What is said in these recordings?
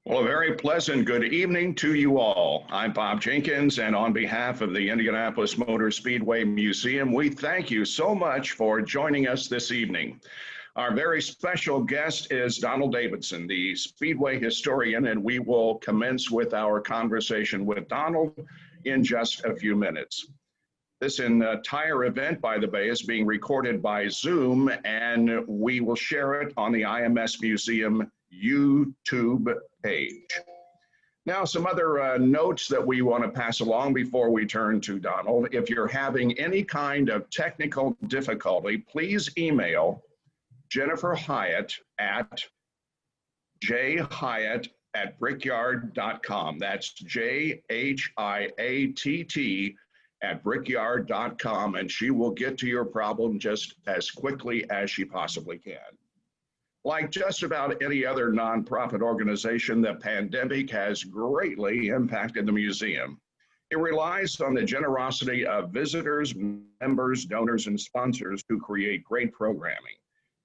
Well, a very pleasant good evening to you all. I'm Bob Jenkins, and on behalf of the Indianapolis Motor Speedway Museum, we thank you so much for joining us this evening. Our very special guest is Donald Davidson, the Speedway historian, and we will commence with our conversation with Donald in just a few minutes. This entire event, by the way, is being recorded by Zoom, and we will share it on the IMS Museum YouTube page. Now, some other notes that we want to pass along before we turn to Donald. If you're having any kind of technical difficulty, please email Jennifer Hyatt at jhyatt@brickyard.com. That's JHIATT at brickyard.com, and she will get to your problem just as quickly as she possibly can. Like just about any other nonprofit organization, the pandemic has greatly impacted the museum. It relies on the generosity of visitors, members, donors, and sponsors to create great programming.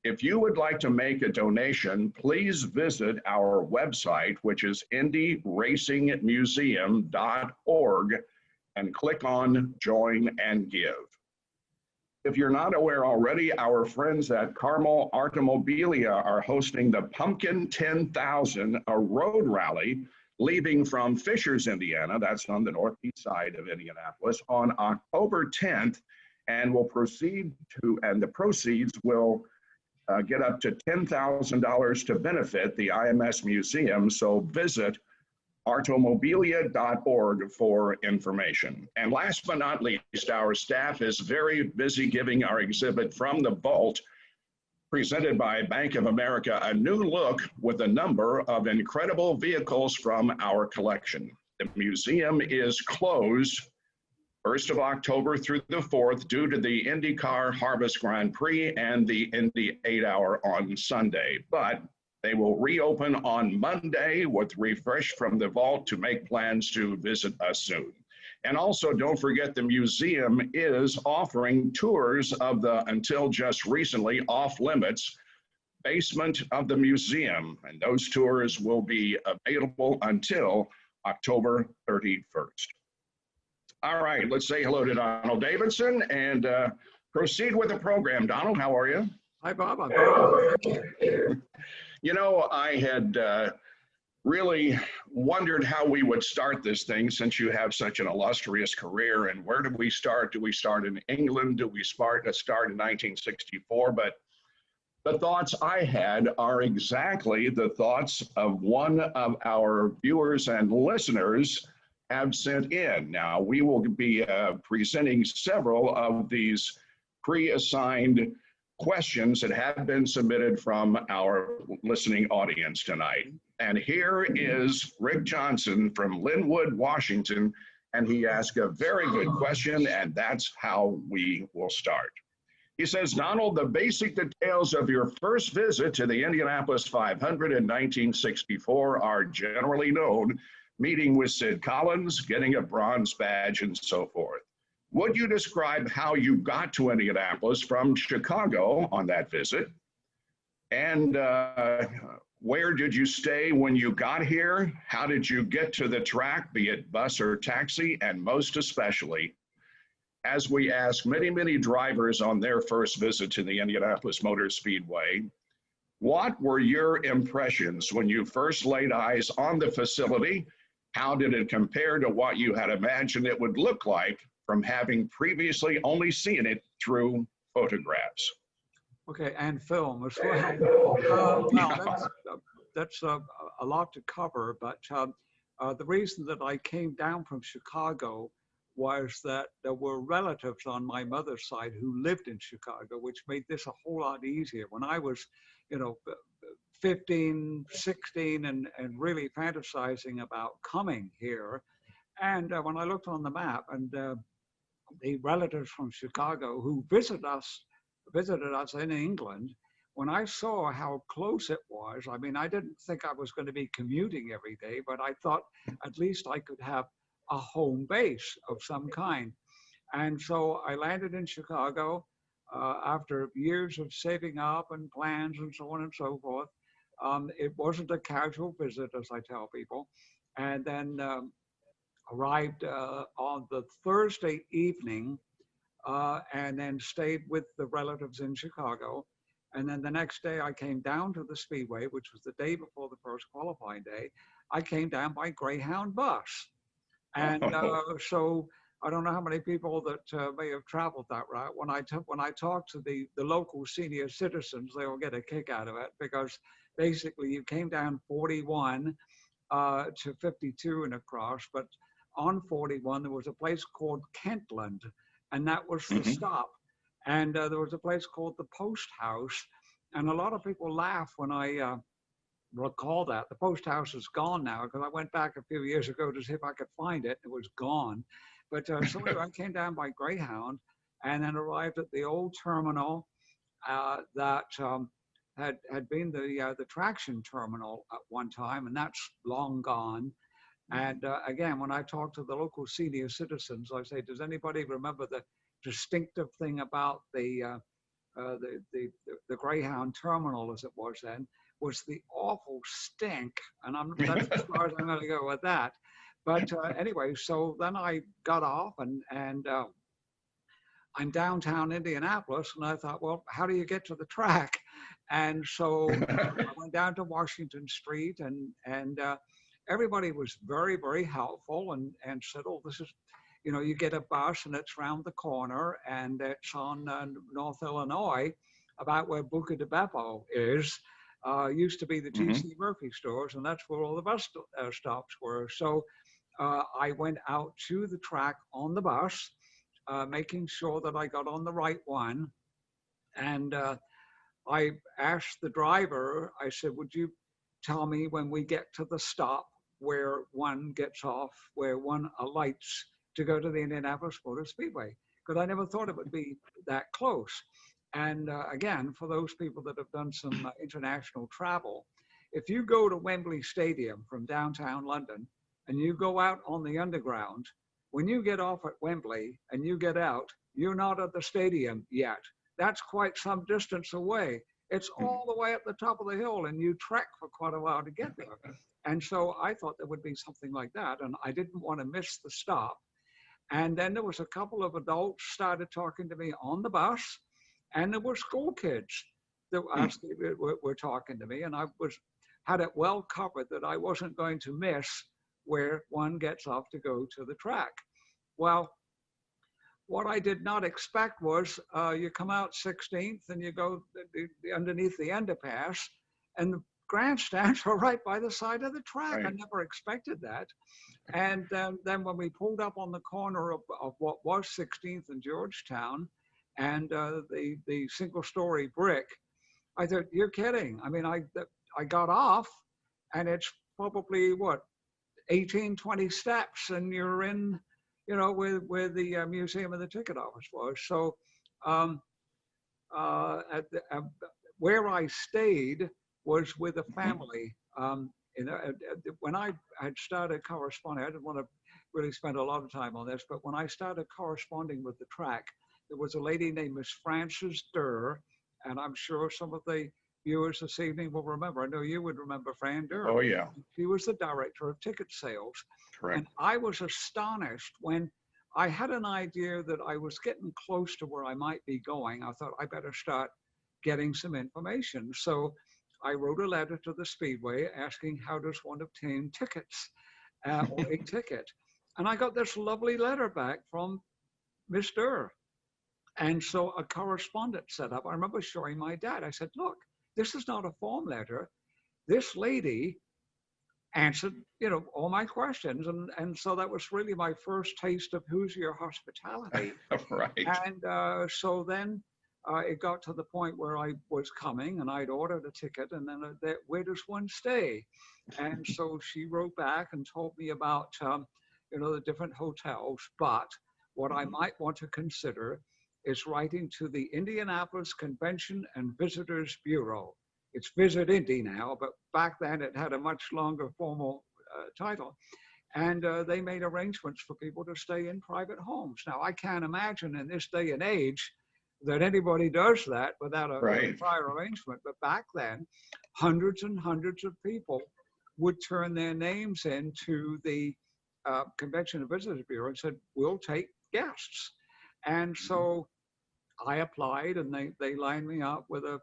If you would like to make a donation, please visit our website, which is indyracingmuseum.org, and click on Join and Give. If you're not aware already, our friends at Carmel Automobilia are hosting the Pumpkin 10,000, a road rally leaving from Fishers, Indiana, that's on the northeast side of Indianapolis, on October 10th, and will proceed to, and the proceeds will get up to $10,000 to benefit the IMS Museum, so visit automobilia.org for information. And last but not least, our staff is very busy giving our exhibit From the Vault, presented by Bank of America, a new look with a number of incredible vehicles from our collection. The museum is closed 1st of October through the 4th due to the IndyCar Harvest Grand Prix and the Indy 8-hour on Sunday. But they will reopen on Monday with Refresh from the Vault to make plans to visit us soon. And also, don't forget, the museum is offering tours of the, until just recently, off-limits basement of the museum. And those tours will be available until October 31st. All right, let's say hello to Donald Davidson and proceed with the program. Donald, how are you? Hi, Bob. I'm very well, thank you. You know, I had really wondered how we would start this thing since you have such an illustrious career. And where do we start? Do we start in England? Do we start in 1964? But the thoughts I had are exactly the thoughts of one of our viewers and listeners have sent in. Now, we will be presenting several of these pre-assigned questions that have been submitted from our listening audience tonight. And here is Rick Johnson from Linwood, Washington, and he asked a very good question, and that's how we will start. He says, Donald, the basic details of your first visit to the Indianapolis 500 in 1964 are generally known: meeting with Sid Collins, getting a bronze badge, and so forth. Would you describe how you got to Indianapolis from Chicago on that visit? And where did you stay when you got here? How did you get to the track, be it bus or taxi? And most especially, as we ask many, many drivers on their first visit to the Indianapolis Motor Speedway, what were your impressions when you first laid eyes on the facility? How did it compare to what you had imagined it would look like from having previously only seen it through photographs? Okay, and film as well. That's a lot to cover, but the reason that I came down from Chicago was that there were relatives on my mother's side who lived in Chicago, which made this a whole lot easier. When I was, 15, 16, and really fantasizing about coming here. And when I looked on the map, and the relatives from Chicago who visited us in England, when I saw how close it was, I mean, I didn't think I was going to be commuting every day, but I thought at least I could have a home base of some kind. And so I landed in Chicago after years of saving up and plans and so on and so forth. It wasn't a casual visit, as I tell people. And then arrived on the Thursday evening and then stayed with the relatives in Chicago. And then the next day I came down to the Speedway, which was the day before the first qualifying day. I came down by Greyhound bus. And so I don't know how many people that may have traveled that route. When I talk to the local senior citizens, they will get a kick out of it, because basically you came down 41 to 52 and across, but on 41 there was a place called Kentland, and that was the stop. And there was a place called the Post House, and a lot of people laugh when I recall that. The Post House is gone now, because I went back a few years ago to see if I could find it. It was gone. But so anyway, I came down by Greyhound and then arrived at the old terminal that had been the traction terminal at one time, and that's long gone. And again, when I talk to the local senior citizens, I say, does anybody remember the distinctive thing about the Greyhound terminal, as it was then, was the awful stink. And that's as far as I'm going to go with that. But anyway, so then I got off and I'm downtown Indianapolis, and I thought, well, how do you get to the track? And so I went down to Washington Street, and everybody was very, very helpful and said, oh, this is, you know, you get a bus and it's round the corner and it's on North Illinois, about where Buca di Beppo is. Used to be the T.C. Murphy stores, and that's where all the bus stops were. So I went out to the track on the bus, making sure that I got on the right one. And I asked the driver, I said, would you tell me when we get to the stop where one gets off, where one alights to go to the Indianapolis Motor Speedway? Because I never thought it would be that close. And again, for those people that have done some international travel, if you go to Wembley Stadium from downtown London and you go out on the underground, when you get off at Wembley and you get out, you're not at the stadium yet. That's quite some distance away. It's all the way at the top of the hill, and you trek for quite a while to get there. And so I thought there would be something like that, and I didn't want to miss the stop. And then there was a couple of adults started talking to me on the bus, and there were school kids that were talking to me, and I had it well covered that I wasn't going to miss where one gets off to go to the track. Well, what I did not expect was you come out 16th and you go underneath the underpass, and the grandstands are right by the side of the track. Right. I never expected that. And then when we pulled up on the corner of what was 16th and Georgetown, and the single-story brick, I thought, you're kidding. I mean, I got off, and it's probably, what, 18, 20 steps, and you're in, you know, where the museum and the ticket office was. So where I stayed was with a family. When I had started corresponding, I didn't want to really spend a lot of time on this, but when I started corresponding with the track, there was a lady named Miss Frances Durr, and I'm sure some of the viewers this evening will remember. I know you would remember Fran Durr. Oh, yeah. She was the director of ticket sales. Correct. And I was astonished when I had an idea that I was getting close to where I might be going. I thought I better start getting some information. So I wrote a letter to the Speedway asking how does one obtain tickets or a ticket. And I got this lovely letter back from Miss Durr. And so a correspondent set up. I remember showing my dad. I said, look, this is not a form letter. This lady answered, you know, all my questions. And so that was really my first taste of Hoosier hospitality. Right. And so then it got to the point where I was coming and I'd ordered a ticket, and then where does one stay? And so she wrote back and told me about, you know, the different hotels. But what I might want to consider is writing to the Indianapolis Convention and Visitors Bureau. It's Visit Indy now, but back then it had a much longer formal title. And they made arrangements for people to stay in private homes. Now, I can't imagine in this day and age that anybody does that without a Right. prior arrangement. But back then, hundreds and hundreds of people would turn their names into the Convention and Visitors Bureau and said, we'll take guests. And so I applied, and they lined me up with a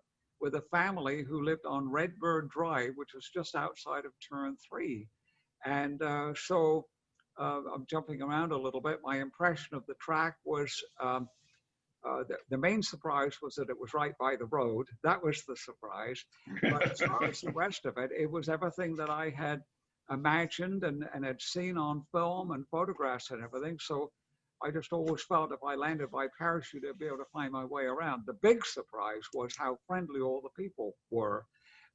family who lived on Redbird Drive, which was just outside of Turn 3. And so I'm jumping around a little bit. My impression of the track was the main surprise was that it was right by the road. That was the surprise. But as far as the rest of it, it was everything that I had imagined and had seen on film and photographs and everything. So I just always felt if I landed by parachute, I'd be able to find my way around. The big surprise was how friendly all the people were.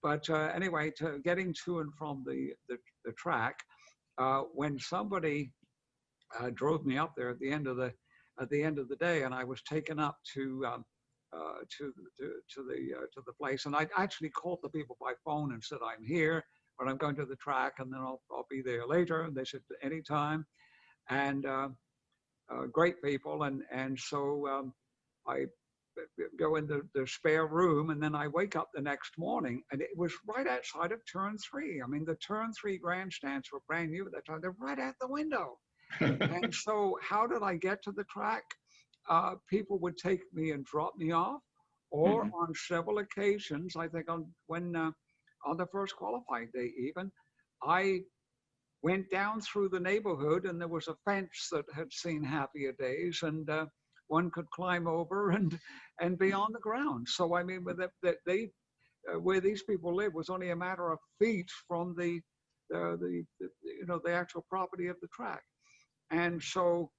But anyway, getting to and from the track, when somebody drove me up there at the end of the day, and I was taken up to the place, and I actually called the people by phone and said, I'm here, but I'm going to the track, and then I'll be there later. And they said, anytime. And great people, and so I go in the spare room, and then I wake up the next morning, and it was right outside of Turn 3. I mean, the Turn 3 grandstands were brand new at that time. They're right out the window. And so how did I get to the track? People would take me and drop me off, or on several occasions, I think on the first qualifying day even, I went down through the neighborhood, and there was a fence that had seen happier days, and one could climb over and be on the ground. So I mean, where these people live was only a matter of feet from the actual property of the track. And so,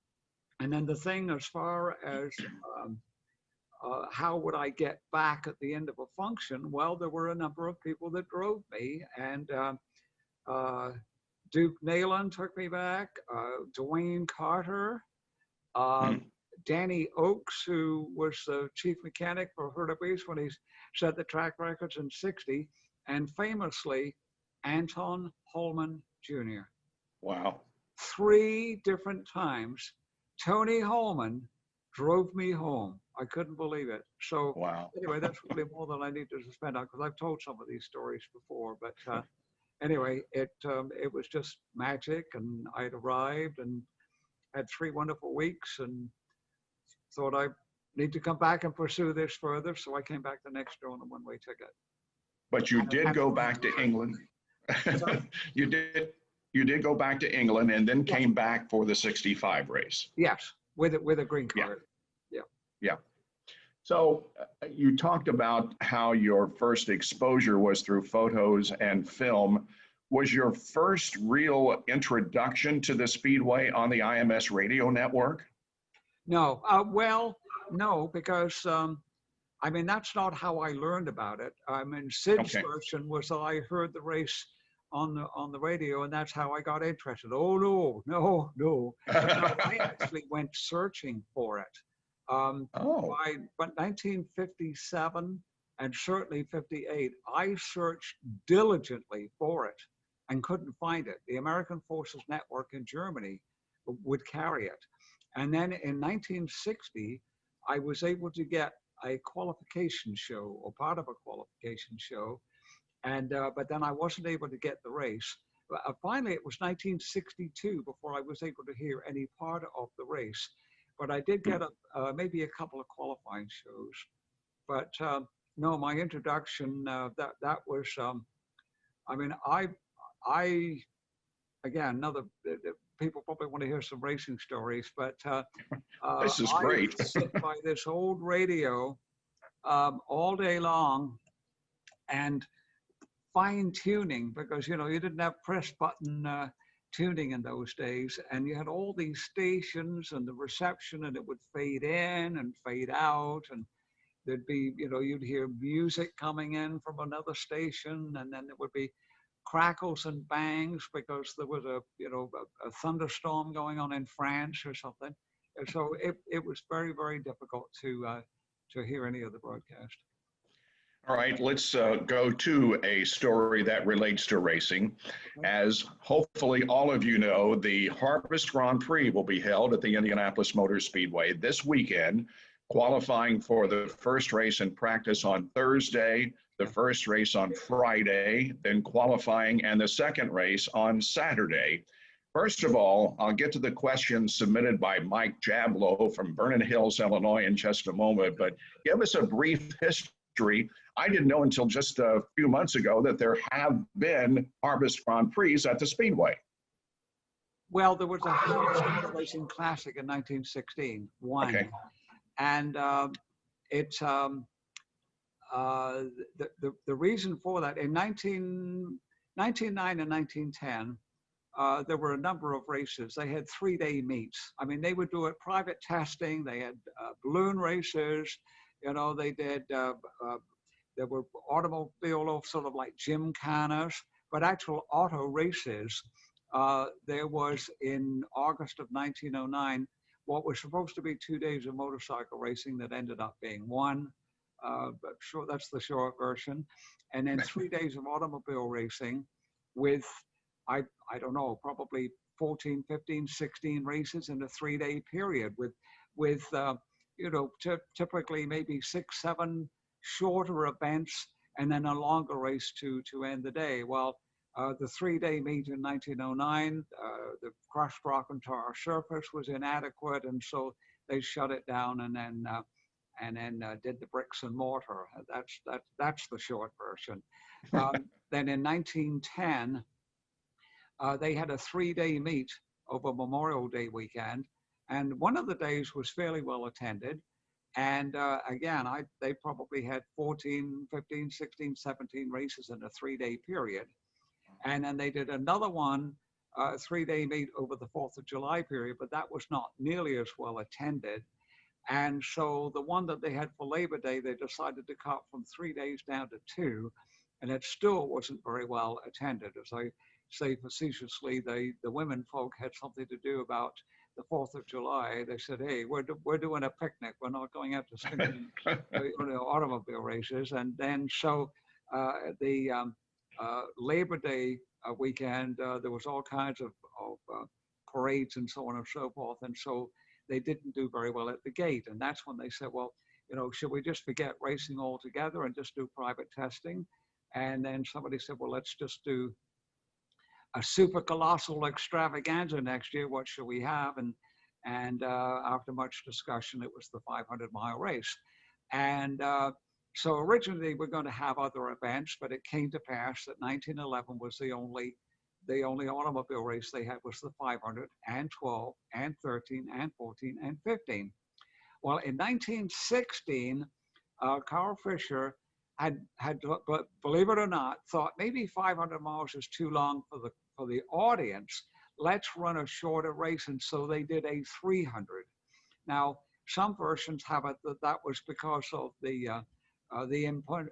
and then the thing as far as how would I get back at the end of a function? Well, there were a number of people that drove me, and Duke Nayland took me back, Dwayne Carter, Danny Oakes, who was the chief mechanic for Hurtubise when he set the track records in '60, and famously, Anton Holman Jr. Wow. 3 different times, Tony Holman drove me home. I couldn't believe it. So wow. Anyway, that's really more than I need to spend on, because I've told some of these stories before. But anyway, it was just magic, and I'd arrived and had 3 wonderful weeks, and thought I need to come back and pursue this further. So I came back the next year on a one-way ticket. But you did go back to England. You did go back to England, and then came back for the '65 race. Yes, with a green card. Yeah. So you talked about how your first exposure was through photos and film. Was your first real introduction to the Speedway on the IMS radio network? No, no, because I mean, that's not how I learned about it. I mean, Sid's version was that I heard the race on the radio, and that's how I got interested. Oh no. I actually went searching for it. By 1957 and certainly '58, I searched diligently for it and couldn't find it. The American Forces Network in Germany would carry it. And then in 1960, I was able to get a qualification show, or part of a qualification show, and but then I wasn't able to get the race. Finally, it was 1962 before I was able to hear any part of the race. But I did get maybe a couple of qualifying shows. But no, my introduction, that was, I mean, I again, people probably want to hear some racing stories, but this is great. I sit by this old radio all day long and fine tuning, because you didn't have press button tuning in those days, and you had all these stations and the reception, and it would fade in and fade out, and there'd be you'd hear music coming in from another station, and then there would be crackles and bangs because there was a thunderstorm going on in France or something. And so it was very, very difficult to hear any of the broadcast. All right, let's go to a story that relates to racing. As hopefully all of you know, the Harvest Grand Prix will be held at the Indianapolis Motor Speedway this weekend, qualifying for the first race in practice on Thursday, the first race on Friday, then qualifying, and the second race on Saturday. First of all, I'll get to the questions submitted by Mike Jablow from Vernon Hills, Illinois in just a moment, but give us a brief history. I didn't know until just a few months ago that there have been Harvest Grand Prix at the Speedway. Well, there was a Harvest Auto Racing Classic in 1916, one. Okay. And it's the reason for that in 1909 and 1910, there were a number of races. They had 3-day meets. I mean, they would do it private testing. They had balloon races. You know, they did. There were automobile sort of like gymkhanas, but actual auto races. There was in August of 1909. What was supposed to be 2 days of motorcycle racing that ended up being one, but sure, that's the short version. And then 3 days of automobile racing with, I don't know, probably 14, 15, 16 races in a 3-day period with you know, typically maybe 6, 7 shorter events and then a longer race to end the day. Well, the 3-day meet in 1909, the crushed rock and tar surface was inadequate, and so they shut it down and then did the bricks and mortar. That's the short version. Then in 1910, they had a 3-day meet over Memorial Day weekend, and one of the days was fairly well attended. And again, they probably had 14, 15, 16, 17 races in a 3-day period. And then they did another one, 3-day meet over the 4th of July period, but that was not nearly as well attended. And so the one that they had for Labor Day, they decided to cut from 3 days down to 2, and it still wasn't very well attended. As I say facetiously, the women folk had something to do about the 4th of July. They said, hey, we're doing a picnic. We're not going out to stinking automobile races. And then so the Labor Day weekend, there was all kinds of parades and so on and so forth. And so they didn't do very well at the gate. And that's when they said, well, you know, should we just forget racing altogether and just do private testing? And then somebody said, well, let's just do a super colossal extravaganza next year. What should we have? And after much discussion, it was the 500-mile race. And so originally we're going to have other events, but it came to pass that 1911 was the only automobile race they had was the 500 and 12 and 13 and 14 and 15. Well, in 1916, Carl Fisher had, but believe it or not, thought maybe 500 miles is too long for the audience. Let's run a shorter race, and so they did a 300. Now, some versions have it that was because of the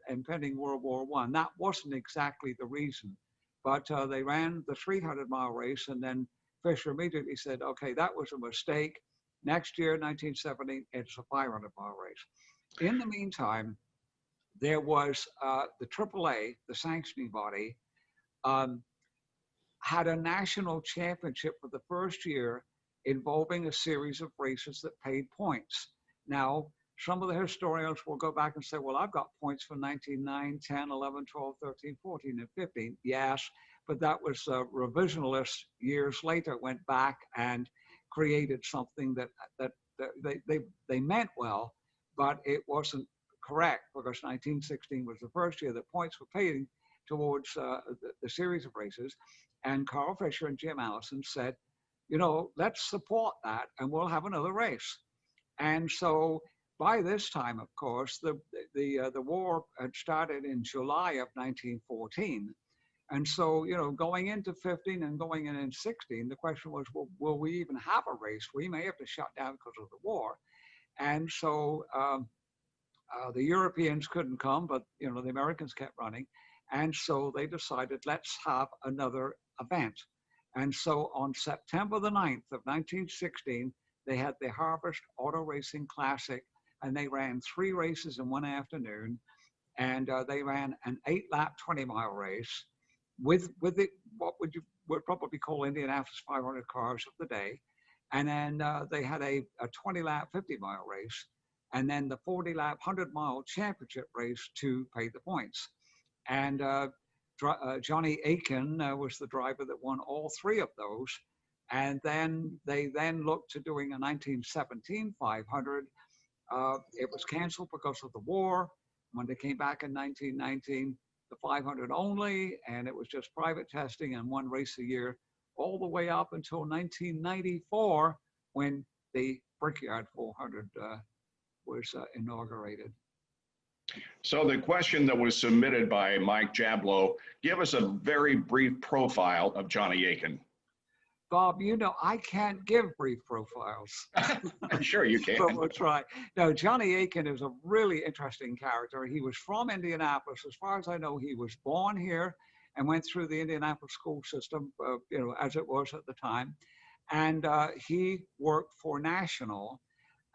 impending World War I. That wasn't exactly the reason, but they ran the 300-mile race, and then Fisher immediately said, okay, that was a mistake. Next year, 1970, it's a 500-mile race. In the meantime, there was the AAA, the sanctioning body, had a national championship for the first year involving a series of races that paid points. Now, some of the historians will go back and say, well, I've got points for 1909, 10, 11, 12, 13, 14, and 15. Yes, but that was revisionist years later, went back and created something that they meant well, but it wasn't correct, because 1916 was the first year that points were paid towards the series of races. And Carl Fisher and Jim Allison said, you know, let's support that and we'll have another race. And so by this time, of course, the war had started in July of 1914. And so, you know, going into 15 and going in 16, the question was, well, will we even have a race? We may have to shut down because of the war. And so the Europeans couldn't come, but, you know, the Americans kept running. And so they decided, let's have another event. And so on September the 9th of 1916, they had the Harvest Auto Racing Classic, and they ran 3 races in one afternoon. And they ran an 8-lap 20-mile race with what would probably call Indianapolis 500 cars of the day. And then they had a 20-lap 50-mile race. and then the 40-lap, 100-mile championship race to pay the points. And Johnny Aitken was the driver that won all three of those. And then they looked to doing a 1917 500. It was canceled because of the war. When they came back in 1919, the 500 only, and it was just private testing and one race a year, all the way up until 1994, when the Brickyard 400 was inaugurated. So the question that was submitted by Mike Jablow, give us a very brief profile of Johnny Aitken. Bob, you know, I can't give brief profiles. Sure, you can. But we'll try. No, Johnny Aitken is a really interesting character. He was from Indianapolis. As far as I know, he was born here and went through the Indianapolis school system, you know, as it was at the time. And he worked for National,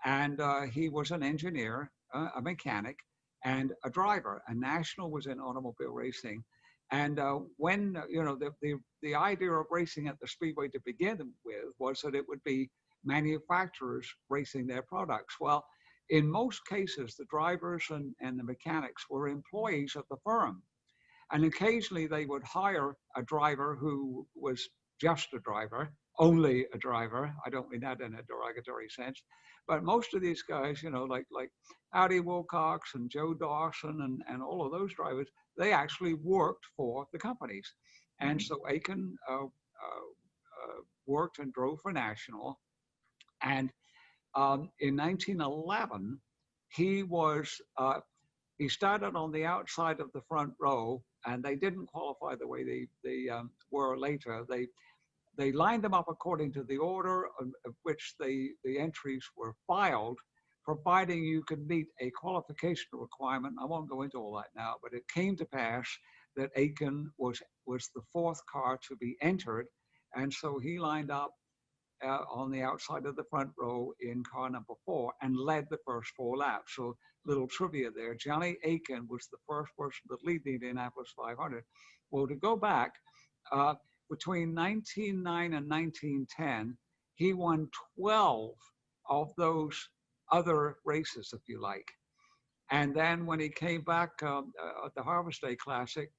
and he was an engineer, a mechanic, and a driver. And National was in automobile racing. And when, you know, the idea of racing at the Speedway to begin with was that it would be manufacturers racing their products. Well, in most cases, the drivers and the mechanics were employees of the firm. And occasionally they would hire a driver who was just a driver, only a driver. I don't mean that in a derogatory sense. But most of these guys, you know, like Howdy Wilcox and Joe Dawson and all of those drivers, they actually worked for the companies. And so Aitken worked and drove for National. And in 1911, he started on the outside of the front row, and they didn't qualify the way they were later. They lined them up according to the order of which the entries were filed, providing you could meet a qualification requirement. I won't go into all that now, but it came to pass that Aitken was the fourth car to be entered. And so he lined up on the outside of the front row in car number 4 and led the first 4 laps. So little trivia there. Johnny Aitken was the first person to lead the Indianapolis 500. Well, to go back, between 1909 and 1910, he won 12 of those other races, if you like. And then when he came back at the Harvest Day Classic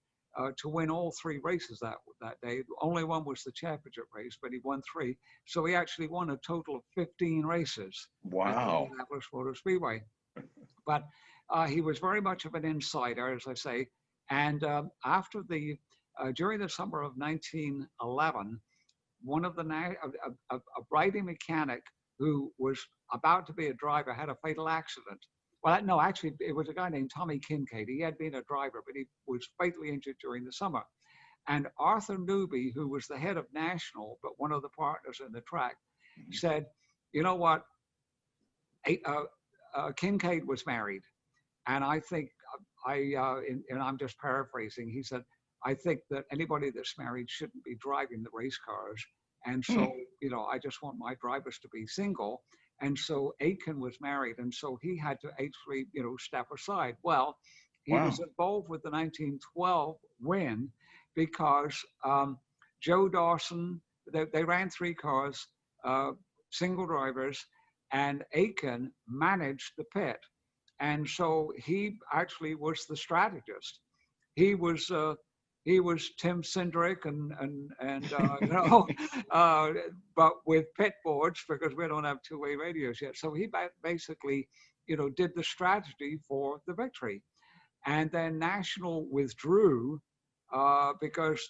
to win all 3 races that day, only one was the championship race, but he won 3. So he actually won a total of 15 races. Wow. At the Indianapolis Motor Speedway. But he was very much of an insider, as I say. And after during the summer of 1911, one of a riding mechanic who was about to be a driver had a fatal accident. Well, no, actually, it was a guy named Tommy Kincaid. He had been a driver, but he was fatally injured during the summer. And Arthur Newby, who was the head of National, but one of the partners in the track, said, you know what, Kincaid was married. And I think, and I'm just paraphrasing, he said, I think that anybody that's married shouldn't be driving the race cars. And so, you know, I just want my drivers to be single. And so Aitken was married, and so he had to actually, you know, step aside. Well, he was involved with the 1912 win because Joe Dawson, they ran 3 cars, single drivers, and Aitken managed the pit. And so he actually was the strategist. He was Tim Cindric and you know, but with pit boards because we don't have 2-way radios yet. So he basically, you know, did the strategy for the victory. And then National withdrew because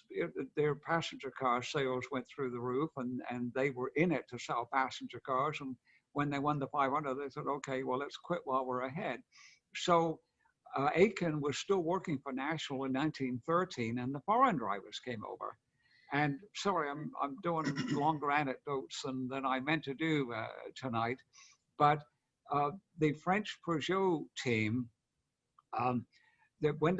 their passenger car sales went through the roof, and they were in it to sell passenger cars. And when they won the 500, they said, okay, well, let's quit while we're ahead. So Aitken was still working for National in 1913, and the foreign drivers came over. And sorry, I'm doing longer anecdotes than I meant to do tonight, but the French Peugeot team, when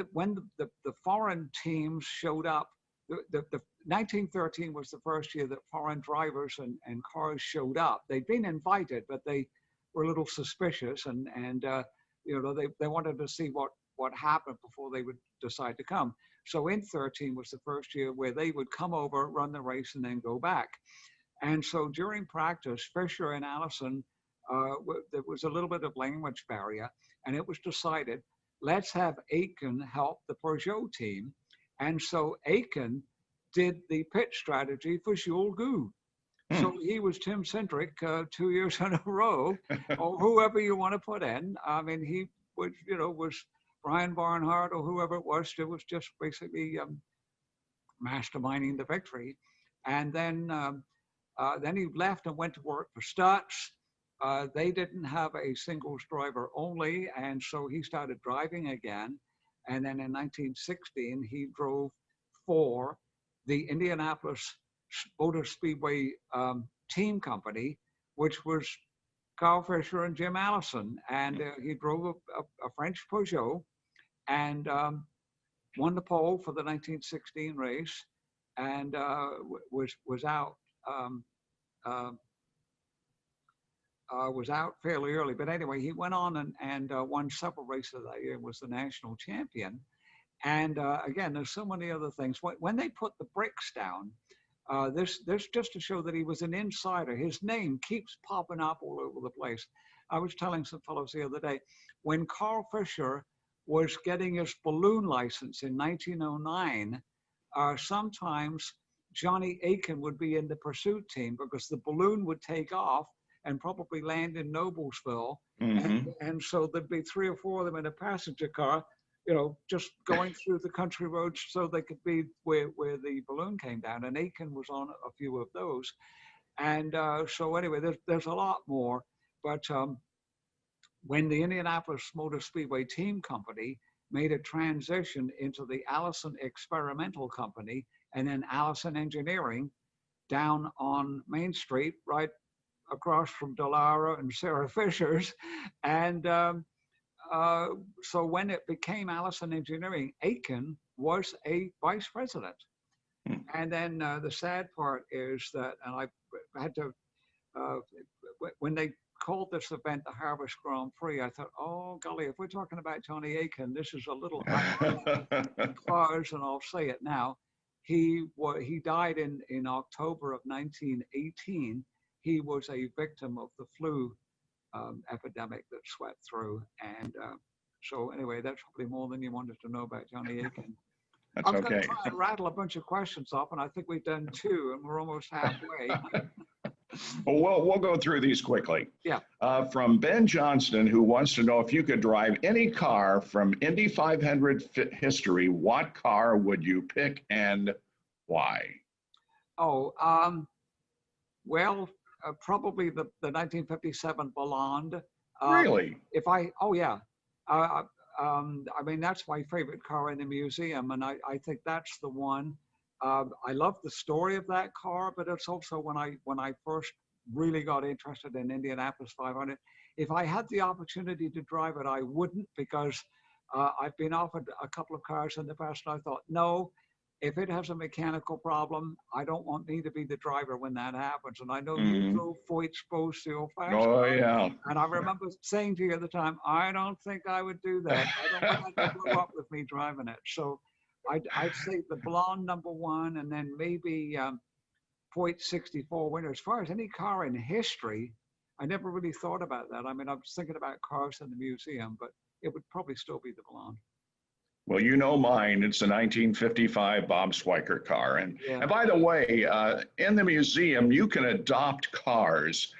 the foreign teams showed up, the 1913 was the first year that foreign drivers and cars showed up. They'd been invited, but they were a little suspicious, and you know, they wanted to see what happened before they would decide to come. So in 13 was the first year where they would come over, run the race, and then go back. And so during practice, Fisher and Allison there was a little bit of language barrier, and it was decided, let's have Aitken help the Peugeot team. And so Aitken did the pit strategy for Jules Gu. So he was Tim Cindric 2 years in a row, or whoever you want to put in. I mean, he was, was Brian Barnhart or whoever it was just basically masterminding the victory. And then he left and went to work for Stutz. They didn't have a singles driver only, and so he started driving again. And then in 1916, he drove for the Indianapolis Motor Speedway team company, which was Carl Fisher and Jim Allison. And he drove a French Peugeot and won the pole for the 1916 race, and was out fairly early. But anyway, he went on and won several races that year, was the national champion. And again, there's so many other things. When they put the bricks down, this just to show that he was an insider. His name keeps popping up all over the place. I was telling some fellows the other day, when Carl Fisher was getting his balloon license in 1909, sometimes Johnny Aitken would be in the pursuit team because the balloon would take off and probably land in Noblesville. And so there'd be 3 or 4 of them in a passenger car, just going through the country roads so they could be where the balloon came down. And Aitken was on a few of those. And so anyway, there's a lot more. But when the Indianapolis Motor Speedway Team Company made a transition into the Allison Experimental Company and then Allison Engineering down on Main Street, right across from Delara and Sarah Fisher's. And so when it became Allison Engineering, Aitken was a vice president. And then the sad part is that, and I had to, when they called this event the Harvest Grand Prix, I thought, oh golly, if we're talking about Johnny Aitken, this is a little because, and I'll say it now, he died in October of 1918. He was a victim of the flu epidemic that swept through. And so anyway, that's probably more than you wanted to know about Johnny Aitken. That's I'm okay. going to try and rattle a bunch of questions off, and I think we've done 2, and we're almost halfway. Well, we'll go through these quickly. Yeah. From Ben Johnston, who wants to know if you could drive any car from Indy 500 history, what car would you pick and why? Oh, well, probably the 1957 Ballonde. Really? I mean, that's my favorite car in the museum, and I think that's the one. I love the story of that car, but it's also when I first really got interested in Indianapolis 500. If I had the opportunity to drive it, I wouldn't, because I've been offered a couple of cars in the past, and I thought, no, if it has a mechanical problem, I don't want me to be the driver when that happens. And I know you drove Foyt's Bow-Seal fast car. Yeah. And I remember saying to you at the time, I don't think I would do that. I don't want that to blow up with me driving it. So I'd say the Blonde #1, and then maybe Foyt 64 winner. As far as any car in history, I never really thought about that. I mean, I was thinking about cars in the museum, but it would probably still be the Blonde. Well, you know mine. It's a 1955 Bob Schweikert car. And by the way, in the museum, you can adopt cars.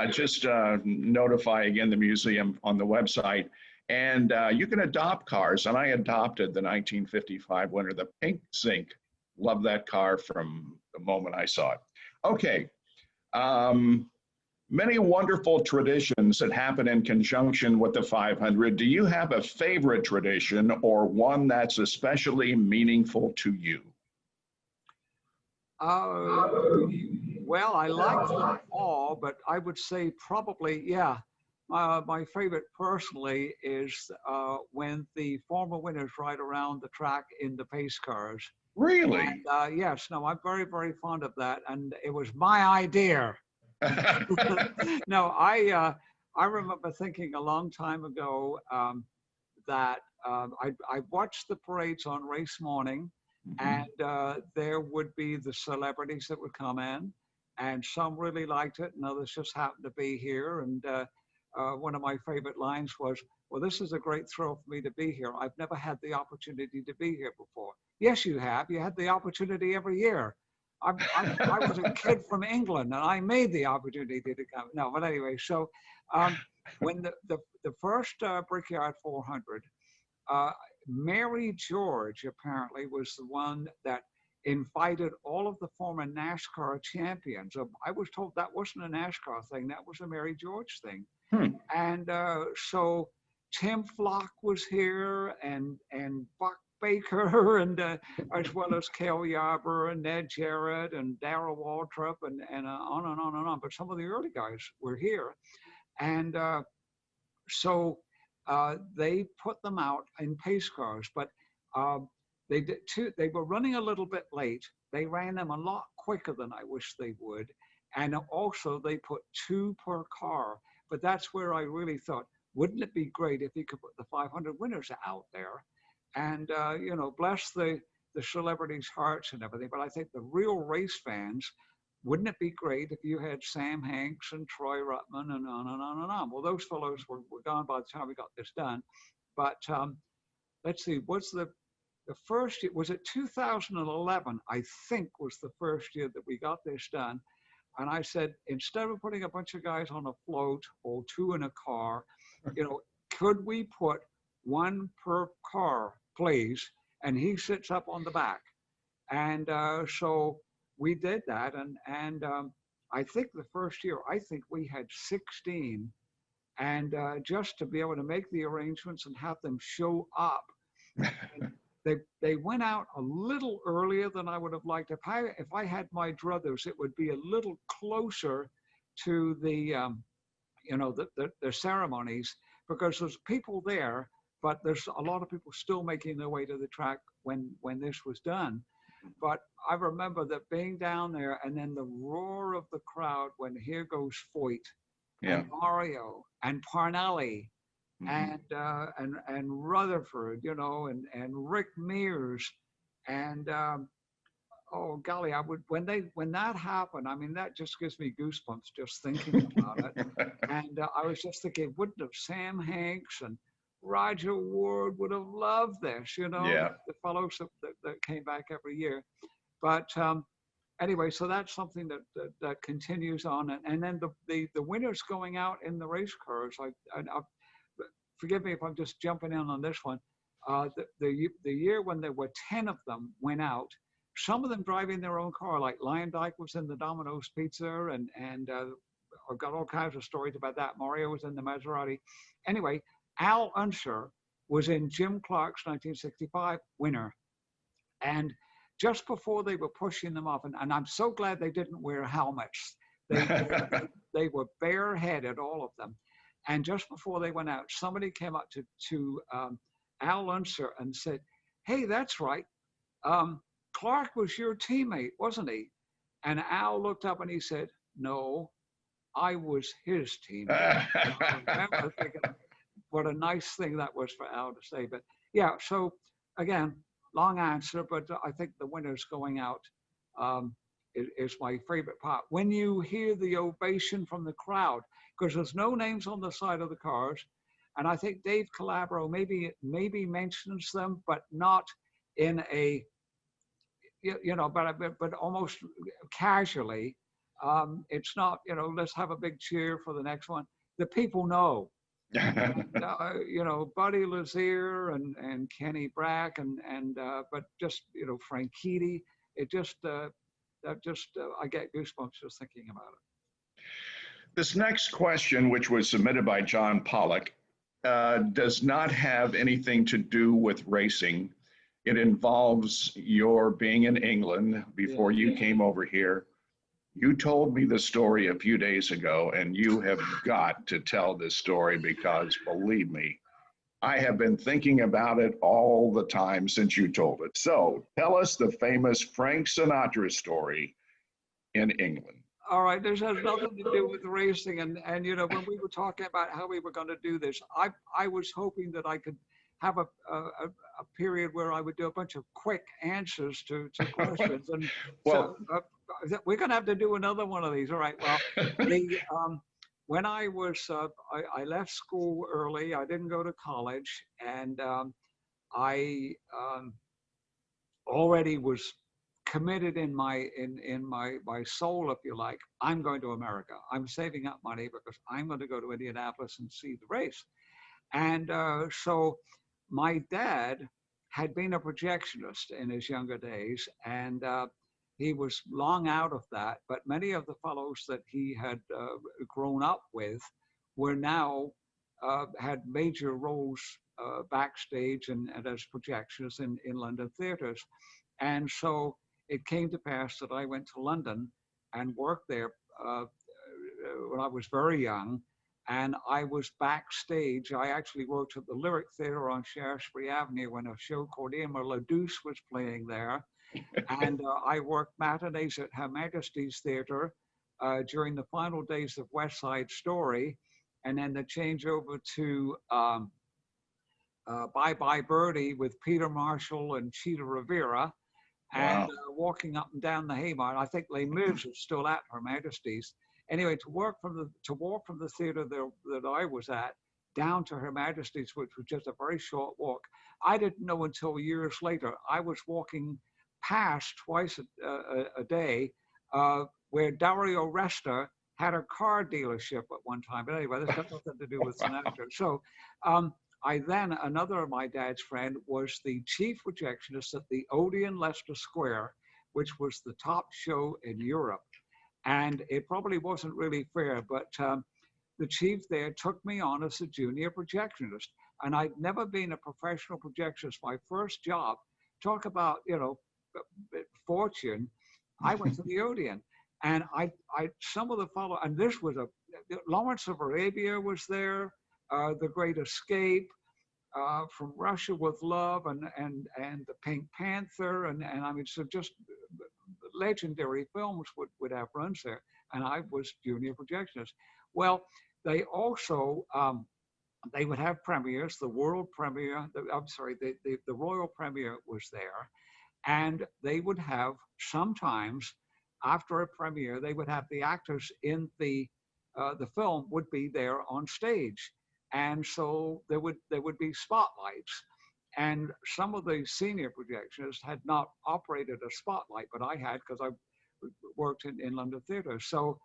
Just notify again the museum on the website. And you can adopt cars. And I adopted the 1955 winner, the Pink Zinc. Love that car from the moment I saw it. Okay. Many wonderful traditions that happen in conjunction with the 500. Do you have a favorite tradition or one that's especially meaningful to you? Well, I like them all, but I would say probably, my favorite personally is when the former winners ride around the track in the pace cars. Really? And, yes, no, I'm very, very fond of that. And it was my idea. No, I remember thinking a long time ago that I watched the parades on race morning, and there would be the celebrities that would come in, and some really liked it, and others just happened to be here. And one of my favorite lines was, "Well, this is a great thrill for me to be here. I've never had the opportunity to be here before." Yes, you have. You had the opportunity every year. I was a kid from England, and I made the opportunity to come. No, but anyway, so when the first Brickyard 400, Mary George apparently was the one that invited all of the former NASCAR champions. I was told that wasn't a NASCAR thing, that was a Mary George thing. And so Tim Flock was here, and Buck Baker, and as well as Cale Yarber and Ned Jarrett and Darrell Waltrip, and on and on and on. But some of the early guys were here. And so they put them out in pace cars, but they were running a little bit late. They ran them a lot quicker than I wish they would. And also they put 2 per car. But that's where I really thought, wouldn't it be great if you could put the 500 winners out there? And, you know, bless the celebrities' hearts and everything. But I think the real race fans, wouldn't it be great if you had Sam Hanks and Troy Ruttman and on and on and on? Well, those fellows were gone by the time we got this done. But let's see, what's the first year? Was it 2011, I think, was the first year that we got this done. And I said, instead of putting a bunch of guys on a float or 2 in a car, you know, could we put 1 per car, please? And he sits up on the back. And so we did that. And I think the first year, I think we had 16. And just to be able to make the arrangements and have them show up, they went out a little earlier than I would have liked. If I had my druthers, it would be a little closer to the you know, the ceremonies, because there's people there, but there's a lot of people still making their way to the track when this was done. But I remember that being down there, and then the roar of the crowd when Here Goes Foyt, and Mario and Parnelli, and Rutherford, you know, and Rick Mears, and oh golly, when that happened, I mean, that just gives me goosebumps just thinking about it. And I was just thinking, wouldn't have Sam Hanks and Roger Ward would have loved this, you know, the fellows that came back every year. But anyway, so that's something that continues on, and then the winners going out in the race cars. Forgive me if I'm just jumping in on this one. The year when there were 10 of them went out, some of them driving their own car, like Lion Dyke was in the Domino's Pizza, and I've got all kinds of stories about that. Mario was in the Maserati. Anyway, Al Unser was in Jim Clark's 1965 winner. And just before they were pushing them off, and I'm so glad they didn't wear helmets. They were bareheaded, all of them. And just before they went out, somebody came up to Al Unser and said, "Hey, that's right. Clark was your teammate, wasn't he?" And Al looked up and he said, "No, I was his teammate." I remember thinking, what a nice thing that was for Al to say. But yeah, so again, long answer, but I think the winners going out is my favorite part. When you hear the ovation from the crowd, because there's no names on the side of the cars, and I think Dave Calabro maybe mentions them, but not in a, you know, but almost casually. It's not, you know, let's have a big cheer for the next one. The people know. And, you know, Buddy Lazier and Kenny Brack and but just, you know, Frank Keedy. It just I get goosebumps just thinking about it. This next question, which was submitted by John Pollock, does not have anything to do with racing. It involves your being in England before you came over here. You told me the story a few days ago, and you have got to tell this story because, believe me, I have been thinking about it all the time since you told it. So tell us the famous Frank Sinatra story in England. All right, this has nothing to do with racing. And you know, when we were talking about how we were going to do this, I was hoping that I could have a period where I would do a bunch of quick answers to questions. And Well, so we're going to have to do another one of these. All right. Well, the when I was I left school early. I didn't go to college, and I already was committed in my soul, if you like. I'm going to America. I'm saving up money because I'm going to go to Indianapolis and see the race. And so my dad had been a projectionist in his younger days, and he was long out of that. But many of the fellows that he had grown up with were now had major roles backstage and as projectionists in London theaters. And so it came to pass that I went to London and worked there when I was very young. And I was backstage. I actually worked at the Lyric Theatre on Shaftesbury Avenue when a show called Irma La Douce was playing there. And I worked matinees at Her Majesty's Theatre during the final days of West Side Story. And then the change over to Bye Bye Birdie with Peter Marshall and Cheetah Rivera. And walking up and down the Haymarket. I think Les Mis is still at Her Majesty's. Anyway, to walk from the theater that I was at down to Her Majesty's, which was just a very short walk, I didn't know until years later. I was walking past twice a day where Dario Resta had a car dealership at one time. But anyway, this has nothing to do with Sinatra. So another of my dad's friend was the chief projectionist at the Odeon Leicester Square, which was the top show in Europe. And it probably wasn't really fair, but the chief there took me on as a junior projectionist. And I'd never been a professional projectionist. My first job, talk about, fortune, I went to the Odeon. And some of the fellow, and this was Lawrence of Arabia was there, The Great Escape, From Russia with Love, and the Pink Panther, and I mean, so just legendary films would have runs there, and I was junior projectionist. Well, they also they would have premieres. The world premiere, the royal premiere was there, and they would have sometimes after a premiere, they would have the actors in the film would be there on stage, and so there would be spotlights. And some of the senior projectionists had not operated a spotlight, but I had because I worked in London Theatre. So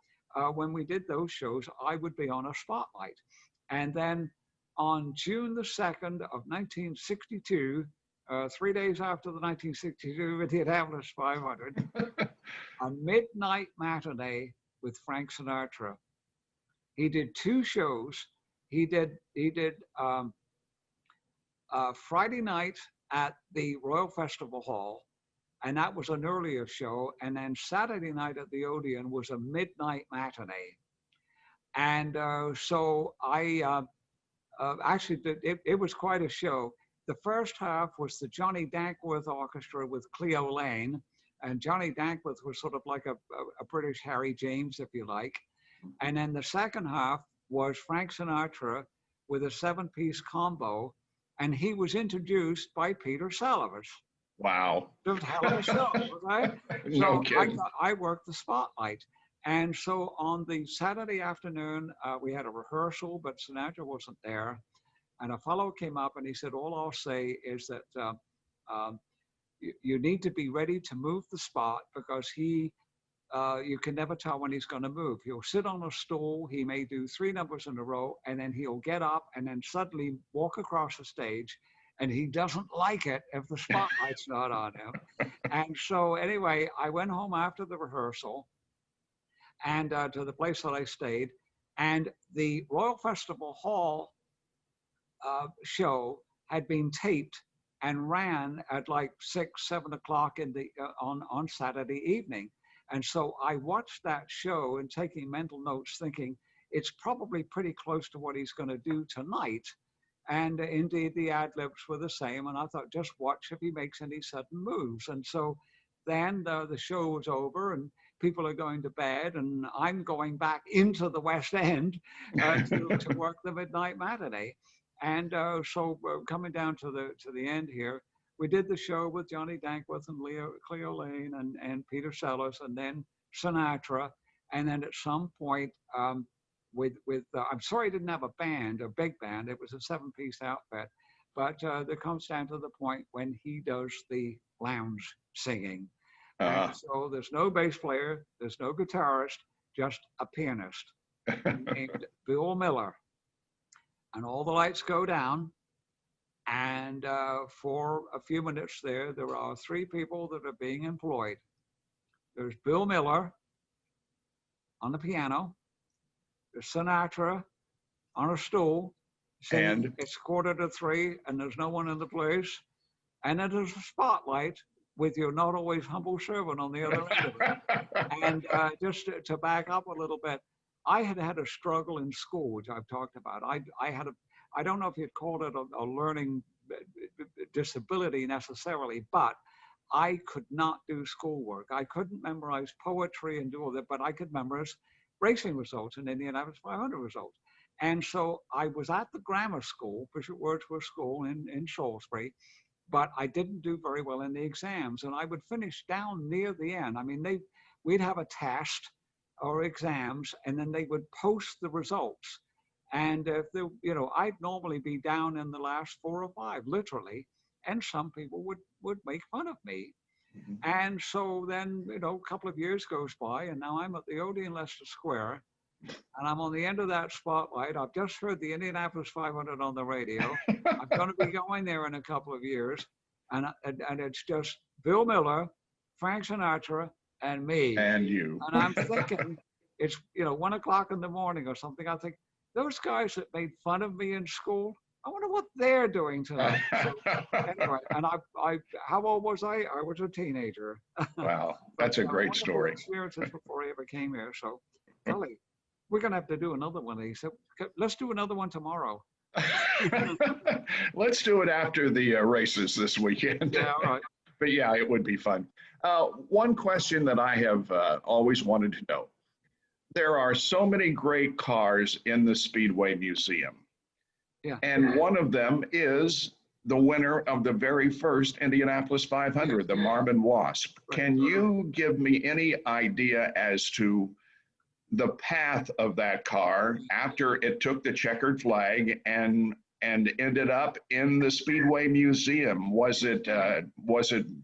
when we did those shows, I would be on a spotlight. And then on June the 2nd of 1962, 3 days after the 1962 Indianapolis 500, a midnight matinee with Frank Sinatra. He did two shows. He did Friday night at the Royal Festival Hall, and that was an earlier show. And then Saturday night at the Odeon was a midnight matinee. And so I actually did, it was quite a show. The first half was the Johnny Dankworth Orchestra with Cleo Lane. And Johnny Dankworth was sort of like a British Harry James, if you like. And then the second half was Frank Sinatra with a 7-piece combo. And he was introduced by Peter Salovers. Wow. Just hell of a show, right? No kidding. I worked the spotlight. And so on the Saturday afternoon, we had a rehearsal, but Sinatra wasn't there. And a fellow came up and he said, all I'll say is that you need to be ready to move the spot because you can never tell when he's going to move. He'll sit on a stool, he may do 3 numbers in a row, and then he'll get up and then suddenly walk across the stage, and he doesn't like it if the spotlight's not on him. And so anyway, I went home after the rehearsal and to the place that I stayed, and the Royal Festival Hall show had been taped and ran at like 6, 7 o'clock in the on Saturday evening. And so I watched that show and taking mental notes, thinking it's probably pretty close to what he's going to do tonight. And indeed, the ad libs were the same. And I thought, just watch if he makes any sudden moves. And so then the show was over and people are going to bed, and I'm going back into the West End to work the midnight matinee. And coming down to the end here, we did the show with Johnny Dankworth and Cleo Lane and Peter Sellers, and then Sinatra, and then at some point I'm sorry I didn't have a band, a big band. It was a 7-piece outfit, but there comes down to the point when he does the lounge singing, and so there's no bass player, there's no guitarist, just a pianist named Bill Miller. And all the lights go down. And for a few minutes there are 3 people that are being employed. There's Bill Miller on the piano. There's Sinatra on a stool. And it's 2:45 and there's no one in the place. And then there's a spotlight with your not always humble servant on the other end of it. And just to back up a little bit, I had a struggle in school, which I've talked about. I don't know if you'd call it a learning disability necessarily, but I could not do schoolwork. I couldn't memorize poetry and do all that, but I could memorize racing results and Indianapolis 500 results. And so I was at the grammar school, Bishop Wordsworth School in Salisbury, but I didn't do very well in the exams. And I would finish down near the end. I mean, we'd have a test or exams, and then they would post the results. And if I'd normally be down in the last 4 or 5, literally, and some people would make fun of me. Mm-hmm. And so then, a couple of years goes by, and now I'm at the Odeon Leicester Square, and I'm on the end of that spotlight. I've just heard the Indianapolis 500 on the radio. I'm going to be going there in a couple of years, and it's just Bill Miller, Frank Sinatra, and me. And you. And I'm thinking, it's 1 o'clock in the morning or something. I think those guys that made fun of me in school, I wonder what they're doing tonight. So, anyway, and how old was I? I was a teenager. Wow, that's a great story. Experiences before I ever came here. So, Kelly, we're gonna have to do another one of these. So, let's do another one tomorrow. Let's do it after the races this weekend. Yeah, all right. But yeah, it would be fun. One question that I have always wanted to know. There are so many great cars in the Speedway Museum. Yeah. And one of them is the winner of the very first Indianapolis 500, the Marmon Wasp. Can you give me any idea as to the path of that car after it took the checkered flag and ended up in the Speedway Museum? Was it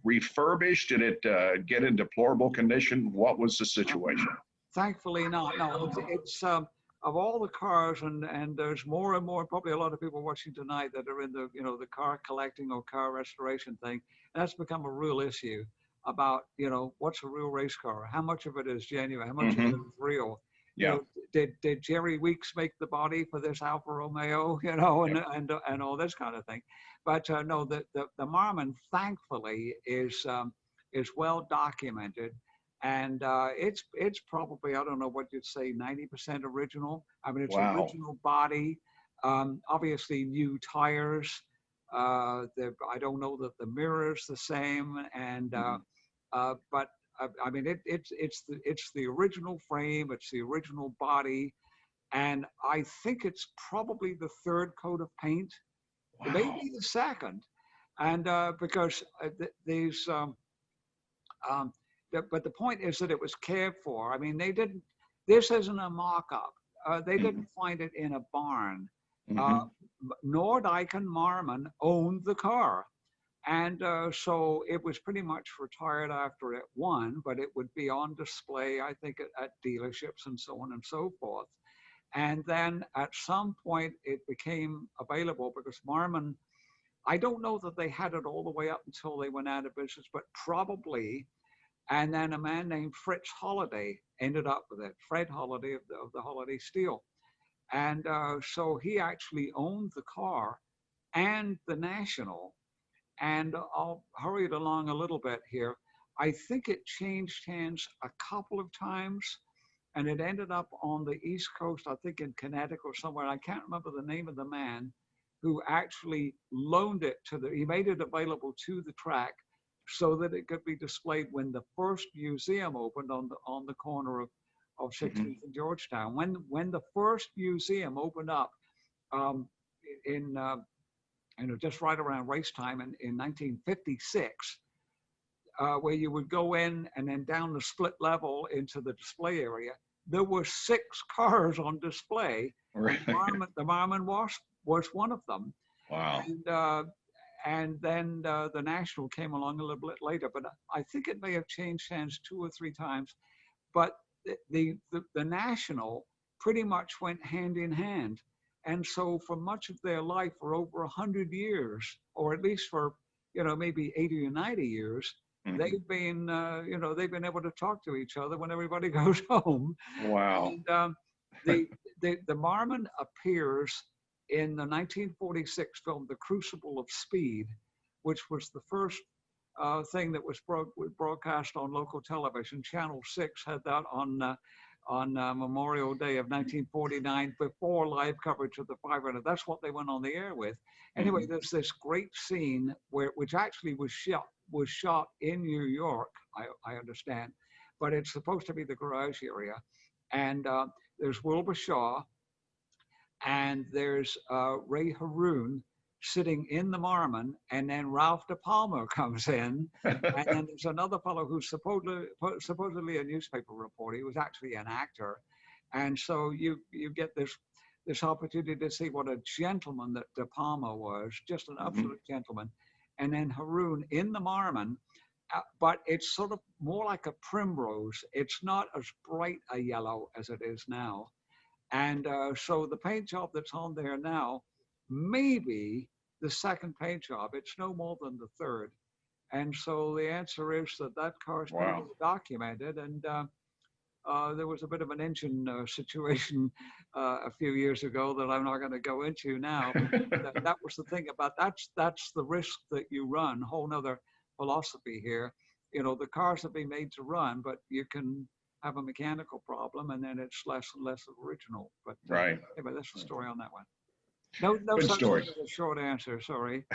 refurbished? Did it get in deplorable condition? What was the situation? Thankfully not. No, it's of all the cars, and there's more and more, probably a lot of people watching tonight that are in the the car collecting or car restoration thing. And that's become a real issue about what's a real race car? How much of it is genuine? How much of it is real? Yeah. Did Jerry Weeks make the body for this Alfa Romeo? And all this kind of thing. But no, the Marmon thankfully is well documented. And it's probably, I don't know what you'd say, 90% original. I mean, it's original body, obviously new tires. I don't know that the mirror's the same, and but I mean, it's the original frame, it's the original body, and I think it's probably the 3rd coat of paint, maybe the 2nd, and because these. But the point is that it was cared for. I mean, this isn't a mock-up. They didn't find it in a barn. Nord, Aitken, Marmon owned the car. And so it was pretty much retired after it won, but it would be on display, I think, at dealerships and so on and so forth. And then at some point it became available because Marmon, I don't know that they had it all the way up until they went out of business, but probably. And then a man named Fritz Holliday ended up with it, Fred Holliday of the Holliday Steel. And so he actually owned the car and the National. And I'll hurry it along a little bit here. I think it changed hands a couple of times, and it ended up on the East Coast, I think in Connecticut or somewhere. I can't remember the name of the man who actually loaned it he made it available to the track so that it could be displayed when the first museum opened on the corner of 16th and Georgetown. When the first museum opened up, in just right around race time in 1956, where you would go in and then down the split level into the display area. There were 6 cars on display. Right. The Marmon Wasp was one of them. Wow. And then the National came along a little bit later, but I think it may have changed hands 2 or 3 times. But the National pretty much went hand in hand. And so for much of their life, for over 100 years, or at least for, maybe 80 or 90 years, Mm-hmm. they've been, they've been able to talk to each other when everybody goes home. Wow. And the Marmon appears in the 1946 film, The Crucible of Speed, which was the first thing that was broadcast on local television. Channel 6 had that on Memorial Day of 1949 before live coverage of the 500. That's what they went on the air with. Anyway, Mm-hmm. there's this great scene which actually was shot in New York, I understand, but it's supposed to be the garage area. And there's Wilbur Shaw, and there's Ray Haroon sitting in the Marmon, and then Ralph De Palma comes in, and then there's another fellow who's supposedly a newspaper reporter. He was actually an actor, and so you get this opportunity to see what a gentleman that De Palma was, just an absolute gentleman, and then Haroon in the Marmon, but it's sort of more like a primrose. It's not as bright a yellow as it is now. And so the paint job that's on there now, maybe the second paint job. It's no more than the third. And so the answer is that car's been well documented. And there was a bit of an engine situation a few years ago that I'm not going to go into now. But that was the thing about that's the risk that you run. Whole nother philosophy here. The cars have been made to run, but you can have a mechanical problem, and then it's less and less original. But right. Anyway, that's the story on that one. No Good such story. thing as a short answer. Sorry.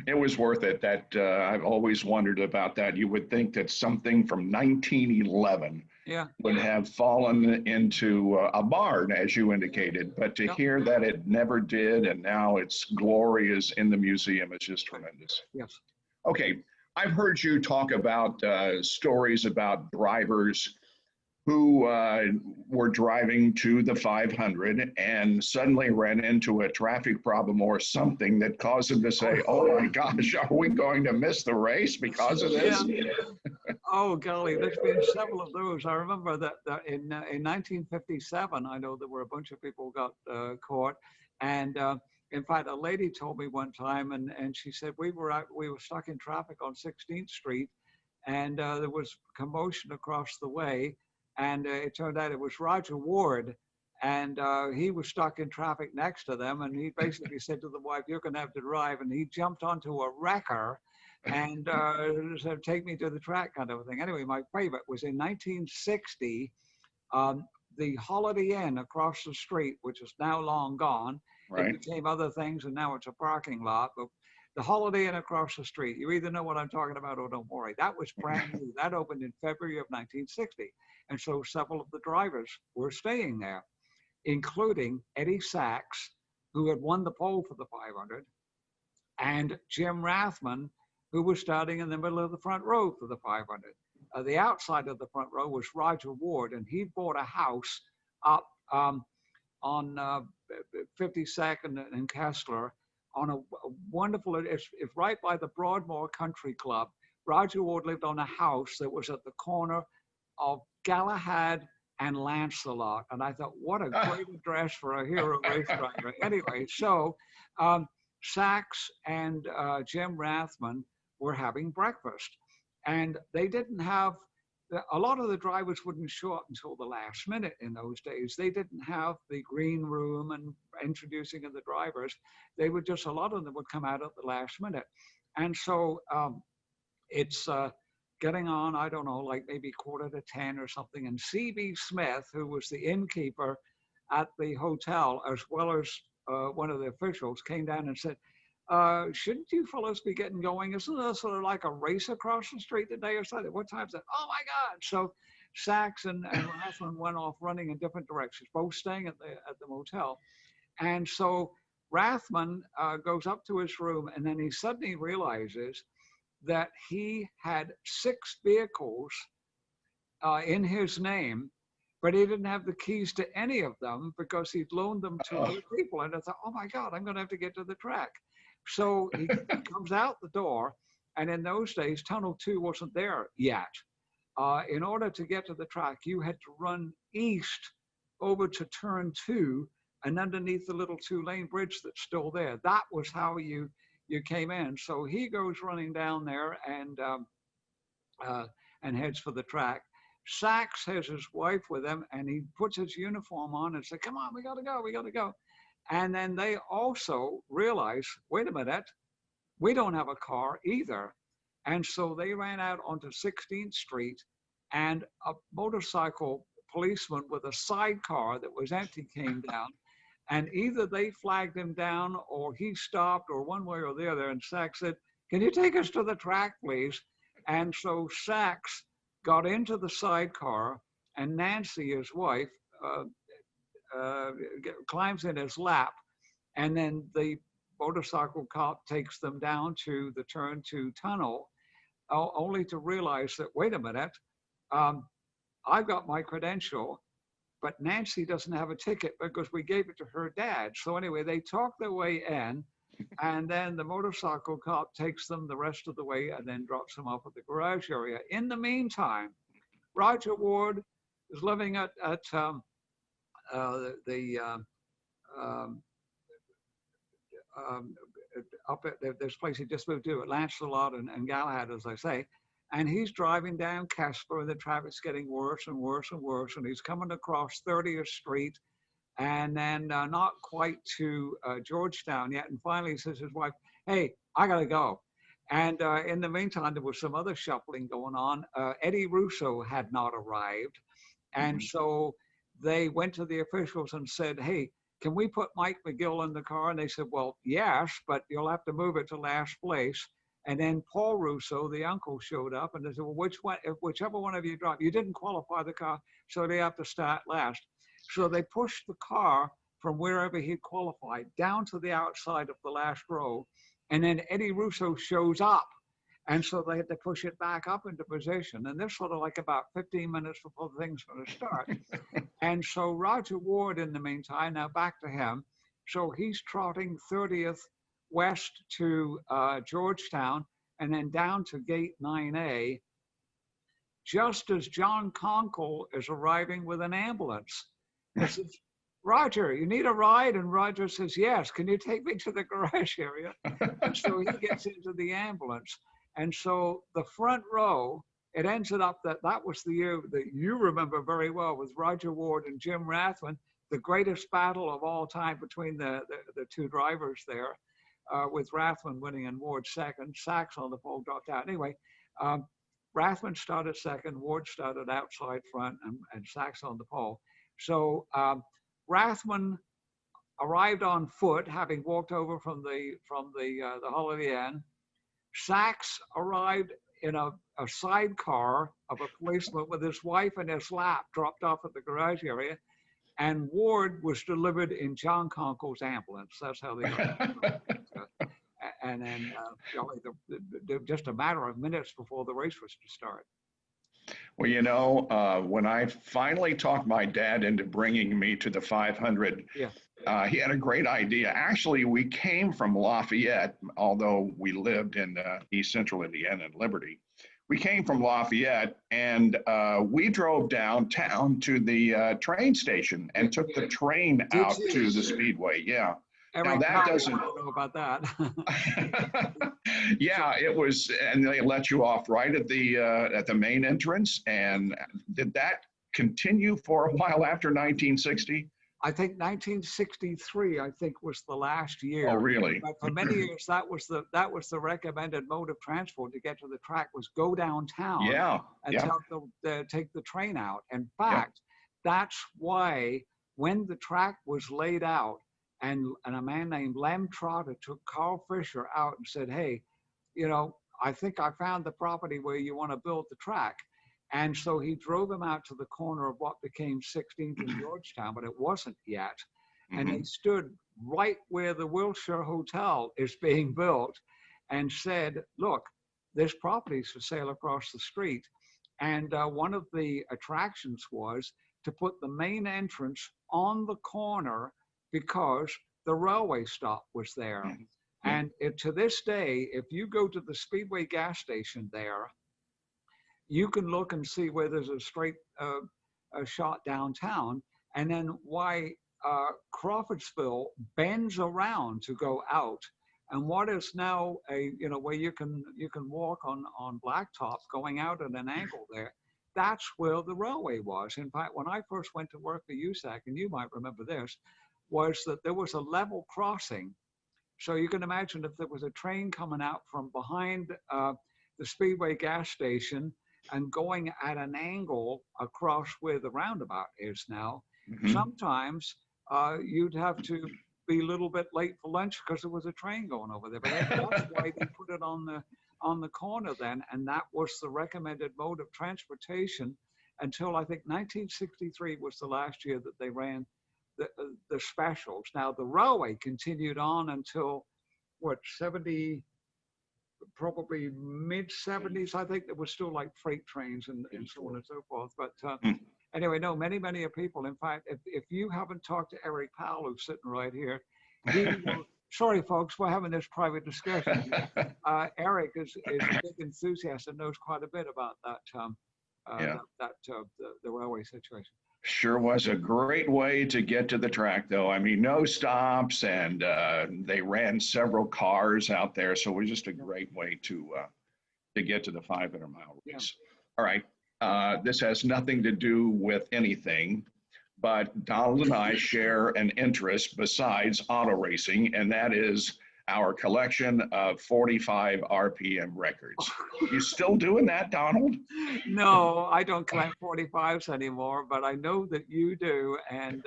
It was worth it. That I've always wondered about that. You would think that something from 1911 would have fallen into a barn, as you indicated, but to hear that it never did, and now its glory is in the museum, is just tremendous. Yes. Okay. I've heard you talk about stories about drivers who were driving to the 500 and suddenly ran into a traffic problem or something that caused them to say, oh my gosh, are we going to miss the race because of this? Yeah. Oh, golly, there's been several of those. I remember that in 1957, I know there were a bunch of people who got caught. And in fact, a lady told me one time, and she said, we were stuck in traffic on 16th Street, and there was commotion across the way. And it turned out it was Roger Ward, and he was stuck in traffic next to them. And he basically said to the wife, you're going to have to drive. And he jumped onto a wrecker and said, take me to the track, kind of a thing. Anyway, my favorite was in 1960, the Holiday Inn across the street, which is now long gone. Right. It became other things, and now it's a parking lot. But the Holiday Inn across the street, you either know what I'm talking about or don't worry. That was brand new. That opened in February of 1960. And so several of the drivers were staying there, including Eddie Sachs, who had won the pole for the 500, and Jim Rathman, who was starting in the middle of the front row for the 500. The outside of the front row was Roger Ward, and he bought a house up on 52nd and Kessler on a wonderful, it's right by the Broadmoor Country Club. Roger Ward lived on a house that was at the corner of Galahad and Lancelot. And I thought, what a great address for a hero race driver. Anyway, so Sachs and Jim Rathman were having breakfast. And they didn't have, a lot of the drivers wouldn't show up until the last minute in those days. They didn't have the green room and introducing of the drivers. They would just, a lot of them would come out at the last minute. And so it's getting on, I don't know, like maybe 9:45 or something. And C.B. Smith, who was the innkeeper at the hotel, as well as one of the officials, came down and said, shouldn't you fellows be getting going? Isn't there sort of like a race across the street today or something? What time is it? Oh my God. So Sachs and Rathman went off running in different directions, both staying at the motel. And so Rathman goes up to his room, and then he suddenly realizes that he had 6 vehicles in his name, but he didn't have the keys to any of them because he'd loaned them to other people. And I thought, oh my God, I'm going to have to get to the track. So he comes out the door, and in those days, Tunnel 2 wasn't there yet. In order to get to the track, you had to run east over to turn 2 and underneath the little 2-lane bridge that's still there. That was how you came in. So he goes running down there and heads for the track. Sachs has his wife with him, and he puts his uniform on and says, come on, we got to go. And then they also realize, wait a minute, we don't have a car either. And so they ran out onto 16th Street, and a motorcycle policeman with a sidecar that was empty came down, and either they flagged him down or he stopped, or one way or the other. And Sachs said, can you take us to the track, please? And so Sachs got into the sidecar, and Nancy, his wife, climbs in his lap, and then the motorcycle cop takes them down to the turn 2 tunnel, only to realize that, wait a minute, I've got my credential, but Nancy doesn't have a ticket because we gave it to her dad. So anyway, they talk their way in, and then the motorcycle cop takes them the rest of the way and then drops them off at the garage area. In the meantime, Roger Ward is living at up at this place he just moved to, at Lancelot and Galahad, as I say. And he's driving down Casper, and the traffic's getting worse and worse and worse. And he's coming across 30th Street, and then not quite to Georgetown yet. And finally he says to his wife, hey, I got to go. And in the meantime, there was some other shuffling going on. Eddie Russo had not arrived. And so they went to the officials and said, hey, can we put Mike McGill in the car? And they said, well, yes, but you'll have to move it to last place. And then Paul Russo, the uncle, showed up, and they said, well, whichever one of you dropped, you didn't qualify the car, so they have to start last. So they pushed the car from wherever he'd qualified down to the outside of the last row. And then Eddie Russo shows up. And so they had to push it back up into position. And this sort of like about 15 minutes before the thing's going to start. And so Roger Ward, in the meantime, now back to him. So he's trotting 30th west to Georgetown, and then down to gate 9A, just as John Conkle is arriving with an ambulance. He says, Roger, you need a ride? And Roger says, yes, can you take me to the garage area? And so he gets into the ambulance. And so the front row, it ended up that was the year that you remember very well, with Roger Ward and Jim Rathman, the greatest battle of all time between the two drivers there, with Rathman winning and Ward second. Sachs on the pole dropped out. Anyway, Rathman started second, Ward started outside front, and Sachs on the pole. So Rathman arrived on foot, having walked over from the Holiday Inn. Sachs arrived in a sidecar of a policeman with his wife in his lap, dropped off at the garage area, and Ward was delivered in John Conkle's ambulance. That's how they got it. And then just a matter of minutes before the race was to start. Well, you know, when I finally talked my dad into bringing me to the 500, he had a great idea. Actually, we came from Lafayette, although we lived in East Central Indiana and Liberty. We came from Lafayette, and we drove downtown to the train station and took the train out to the Speedway. Yeah. Now that doesn't know about that. Yeah, it was, and they let you off right at the main entrance. And did that continue for a while after 1960? I think 1963, I think, was the last year. Oh, really? But for many years, that was the recommended mode of transport to get to the track, was go downtown. Yeah. And take the train out. In fact, that's why when the track was laid out, and a man named Lem Trotter took Carl Fisher out and said, hey, you know, I think I found the property where you want to build the track. And so he drove him out to the corner of what became 16th and Georgetown, but it wasn't yet. And they stood right where the Wilshire Hotel is being built and said, look, this property is for sale across the street. And one of the attractions was to put the main entrance on the corner because the railway stop was there. Mm-hmm. And to this day, if you go to the Speedway gas station there, you can look and see where there's a straight shot downtown, and then why Crawfordsville bends around to go out. And what is now where you can walk on blacktop going out at an angle there, that's where the railway was. In fact, when I first went to work for USAC, and you might remember this, was that there was a level crossing. So you can imagine if there was a train coming out from behind the Speedway gas station and going at an angle across where the roundabout is now, Mm-hmm. sometimes you'd have to be a little bit late for lunch because there was a train going over there. But that's why they put it on the corner then, and that was the recommended mode of transportation until I think 1963 was the last year that they ran the specials. Now the railway continued on until what, 70, probably mid 70s. I think there was still like freight trains and so on and so forth. But anyway, no, many people. In fact, if you haven't talked to Eric Powell, who's sitting right here, he will, sorry folks, we're having this private discussion. Eric is a big enthusiast and knows quite a bit about the railway situation. Sure was a great way to get to the track, though. I mean, no stops, and they ran several cars out there, so it was just a great way to get to the 500-mile race. Yeah. All right, this has nothing to do with anything, but Donald and I share an interest besides auto racing, and that is our collection of 45 RPM records. You still doing that, Donald? No, I don't collect 45s anymore, but I know that you do. And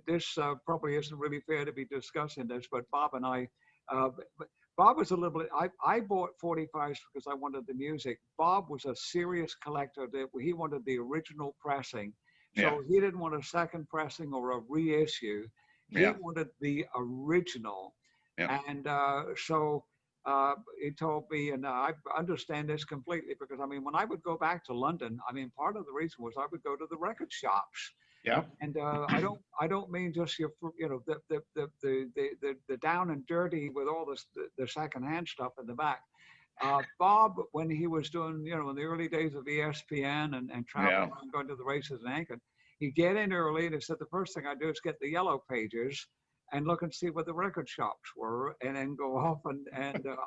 this probably isn't really fair to be discussing this, but Bob and I, Bob was a little bit, I bought 45s because I wanted the music. Bob was a serious collector. He wanted the original pressing. So he didn't want a second pressing or a reissue. He wanted the original. And so he told me, and I understand this completely, because I mean, when I would go back to London, I mean, part of the reason was I would go to the record shops. Yeah. And I don't mean just your, the down and dirty with all the secondhand stuff in the back. Bob, when he was doing, in the early days of ESPN and traveling and going to the races in Aitken, he'd get in early, and he said the first thing I do is get the yellow pages and look and see what the record shops were, and then go off and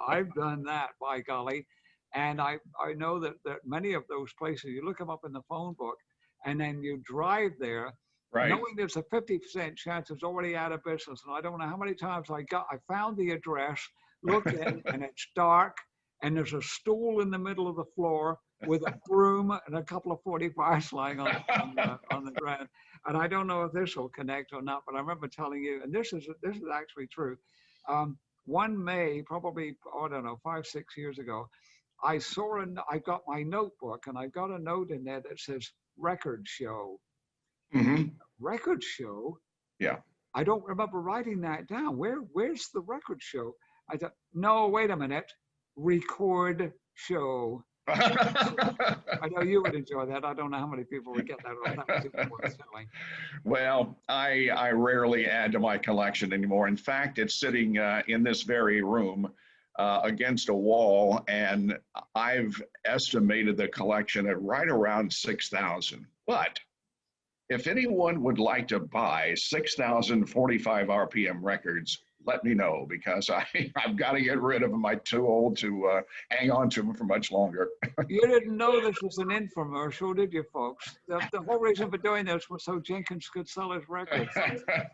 I've done that, by golly. And I know that many of those places, you look them up in the phone book, and then you drive there, knowing there's a 50% chance it's already out of business. And I don't know how many times I found the address, looked in, and it's dark, and there's a stool in the middle of the floor with a broom and a couple of 45s lying on the ground. And I don't know if this will connect or not, but I remember telling you, and this is actually true. One May, probably, I don't know, 5-6 years ago, I got my notebook, and I got a note in there that says record show. Mm-hmm. Record show? Yeah. I don't remember writing that down. Where's the record show? I thought, no, wait a minute. Record show. I know you would enjoy that. I don't know how many people would get that. Well, I rarely add to my collection anymore. In fact, it's sitting in this very room against a wall, and I've estimated the collection at right around 6,000. But if anyone would like to buy 6,045 RPM records, let me know, because I've got to get rid of them. I'm too old to hang on to them for much longer. You didn't know this was an infomercial, did you, folks? The whole reason for doing this was so Jenkins could sell his records.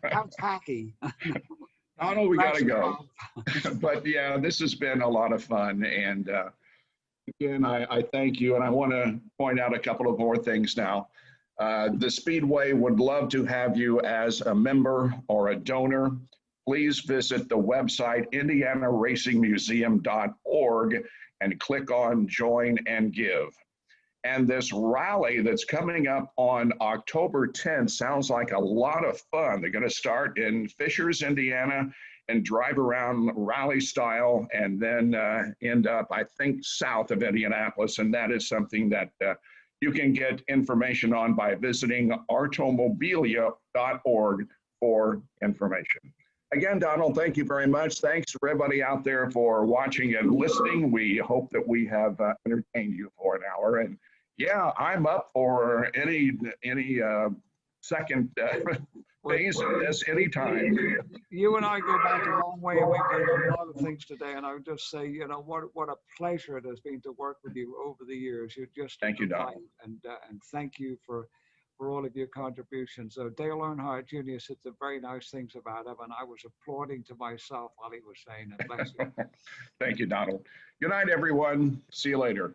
How tacky. Donald, we got to go. But yeah, this has been a lot of fun. And again, I thank you. And I want to point out a couple of more things now. The Speedway would love to have you as a member or a donor. Please visit the website indianaracingmuseum.org and click on Join and Give. And this rally that's coming up on October 10th sounds like a lot of fun. They're going to start in Fishers, Indiana, and drive around rally style, and then end up, I think, south of Indianapolis. And that is something that you can get information on by visiting artomobilia.org for information. Again, Donald, thank you very much. Thanks to everybody out there for watching and listening. We hope that we have entertained you for an hour. And yeah, I'm up for any second phase of this anytime. You and I go back a long way, and we've done a lot of things today. And I would just say, you know, what a pleasure it has been to work with you over the years. You're just thank you, Donald, and thank you for all of your contributions. So Dale Earnhardt Jr. said some very nice things about him, and I was applauding to myself while he was saying it. Bless you. Thank you, Donald. Good night, everyone. See you later.